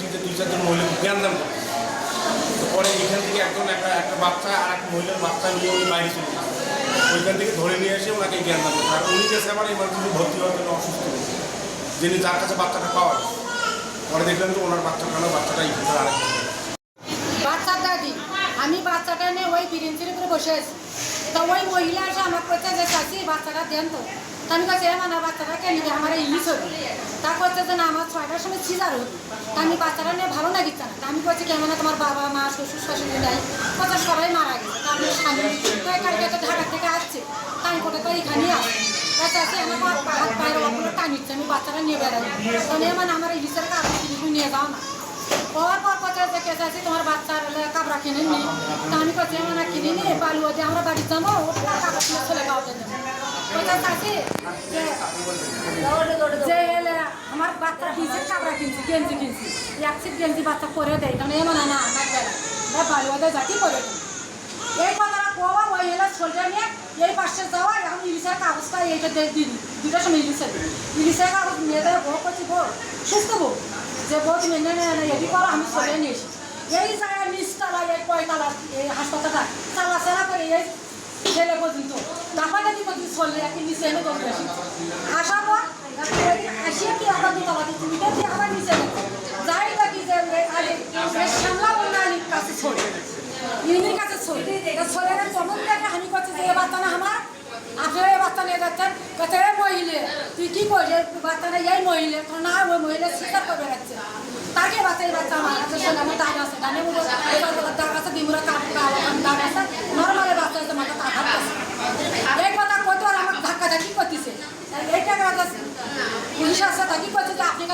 দেখি যে 2-4 জন মহিলা জ্ঞান দান করছে। পরে এখান থেকে একটা বাচ্চা আর একটা মহিলার বাচ্চা নিয়ে উনি বাইরে চলে গেছে। ওইখান থেকে ধরে নিয়ে এসে ওনাকে জ্ঞান দান করছে। আর উনি গেছে আবার ইমার্জেন্সি ভর্তি হওয়ার জন্য অসুস্থ হয়েছে, যিনি যার কাছে বাচ্চাটা পাওয়া গেছে। পরে দেখলাম যে ওনার বাচ্চাটা এই ভিতরে আরেকটা বাচ্চার দাদি, আমি বাচ্চাটা নিয়ে ওই বিরিঞ্চির উপরে বসে আছি। তো ওই মহিলা এসে আমার করছে যে চাষি বাচ্চাটা দেন তো। আমি কাছে মানে বাচ্চাটা কে নিবে আমার ইলিশ হবে। তা করছে যে না আমার 6টার সময় সিজার হবে। তা আমি বাচ্চাটা নিয়ে ভালো লাগিচ্ছে না। আমি বলছি কেমন তোমার বাবা মা শ্বশুর শাশুড়ি নাই, কোথাও সবাই মারা গেছে। তা আমি স্বামী তো এখানকে তো ঢাকা থেকে আসছে, তাই কোটা তো এখানেই আসছে। তা চাষি আমার হাত পায়ের অগুলো টানিচ্ছে, আমি বাচ্চাটা নিয়ে বেড়াই। তো নিয়ে মানে আমার ইলিশের কাগজ কিনে নিয়ে যাও না। পর কথা যে কে চাইছি তোমার বাচ্চার কাপড়া কিনে নি। তা আমি কাছে মানে কিনে নিয়ে বালুয়া দিয়ে আমরা বাড়ি যাবো, ওটা কাপড় কিনে চলে গাওয়াতে দেবো। ওইটা চাইছি যে আমার বাচ্চা ডিজের কাপড়া কিনছি, গেঞ্জি কিনছি, এক সিট গেঞ্জি বাচ্চা করে দেয়। কারণ এমন না আমার বেলা বালুয়া দিয়ে জাতি করে দেয়। এই কথাটা কোয়া ওই এলা সোলটা নিয়ে এই পাশে যাওয়া এখন ইলিশের কাগজটা এইটা দিদি 2টার সময় ইলিশের কাগজ নিয়ে দেয়। বউ করছি বউ সুস্থ বউ যে বউ তুমি এটি করো, আমি চলে নিয়ে এসি। এই জায়গায় নিচতলা এই কয়তলা এই হাসপাতালটা চালাচেরা করে এই ছেলে পর্যন্ত তারপরে কি করছি চললে একটি নিচে এনে দৌড়ে আসি। আসার পর আসিয়ে কি আমরা দুতলা দিচ্ছি দিয়ে আবার নিচে যাই বাকি যে সামলা বন্যালির কাছে ছড়ে ইউনির কাছে ছড়ে ছড়ে তখন দেখে আমি করছি যে এ বাচ্চা না আমার আপনারা এই বাচ্চা নিয়ে যাচ্ছেন। কাছে এই মহিলে তুই কি করছে বাচ্চা না এই মহিলে তো না ওই মহিলা স্বীকার করে যাচ্ছে তাকে বাচ্চা এই বাচ্চা আমার আছে আমার দাগ আছে ডানে দাগ আছে দিমুরা দাগ আছে নর্মালের বাচ্চা আছে মাথা আঘাত আছে। এই কথা কত আর আমার ধাক্কা ধাক্কি করতেছে। এইটা কথা পুলিশ আসছে তা কি করছে যে আপনি